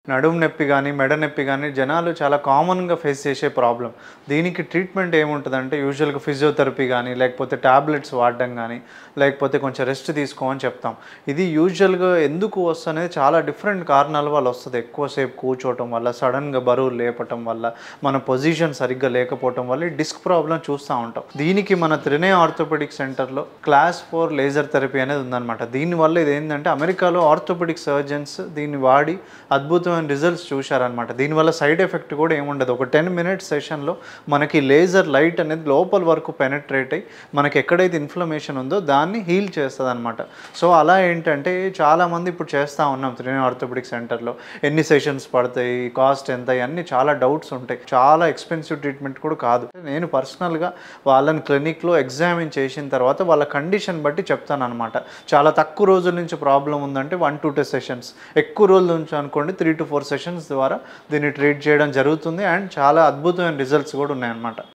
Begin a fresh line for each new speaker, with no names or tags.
నడుము నొప్పి గానీ, మెడ నొప్పి గానీ జనాలు చాలా కామన్‌గా ఫేస్ చేసే ప్రాబ్లమ్. దీనికి ట్రీట్మెంట్ ఏముంటదంటే యూజువల్‌గా ఫిజియోథెరపీ గానీ, లేకపోతే టాబ్లెట్స్ వాడడం గానీ, లేకపోతే కొంచెం రెస్ట్ తీసుకో అని చెప్తాం. ఇది యూజువల్‌గా ఎందుకు వస్తనేది చాలా డిఫరెంట్ కారణాల వల్ల వస్తది. ఎక్కువ సేపు కూర్చోవటం వల్ల, సడెన్‌గా బరువులు లేపటం వల్ల, మన పొజిషన్ సరిగ్గా లేకపోవటం వల్ల ఈ డిస్క్ ప్రాబ్లమ్ చూస్తా ఉంటాం. దీనికి మన త్రినే ఆర్థోపెడిక్ సెంటర్‌లో క్లాస్ 4 లేజర్ థెరపీ అనేది ఉందనమాట. దీనివల్ల ఇదేంటంటే అమెరికాలో ఆర్థోపెడిక్ సర్జన్స్ దీన్ని వాడి అద్భుతమైన రిజల్ట్స్ చూశారనమాట. దీనివల్ల సైడ్ ఎఫెక్ట్ కూడా ఏముండదు. ఒక 10 మినిట్స్ సెషన్‌లో మనకి లేజర్ లైట్ అనేది లోపల వరకు పెనెట్రేట్ అయ్యి మనకి ఎక్కడైతే ఇన్‌ఫ్లమేషన్ ఉందో దాన్ని హీల్ చేస్తదనమాట. సో, అలా ఏంటంటే చాలామంది ఇప్పుడు చేస్తా ఉన్నాం త్రినే ఆర్థోపెడిక్ సెంటర్‌లో. ఎన్ని సెషన్స్ పడతాయి? కాస్ట్ ఎంత? ఇయన్నీ చాలా డౌట్స్ ఉంటాయి. చాలా ఎక్స్‌పెన్సివ్ ట్రీట్మెంట్ కూడా కాదు. నేను పర్సనల్‌గా వాళ్ళని క్లినిక్‌లో ఎగ్జామిన్ చేసిన తర్వాత వాళ్ళ కండిషన్ బట్టి చెప్తాననమాట. చాలా తక్కువ రోజుల నుంచి ప్రాబ్లమ్ ఉందంటే 1-2 సెషన్స్. ఎక్కువ రోజుల నుంచి అనుకోండి 3-4 సెషన్స్ ద్వారా దీన్ని ట్రీట్ చేయడం జరుగుతుంది. అండ్ చాలా అద్భుతమైన రిజల్ట్స్ కూడా ఉన్నాయన్నమాట.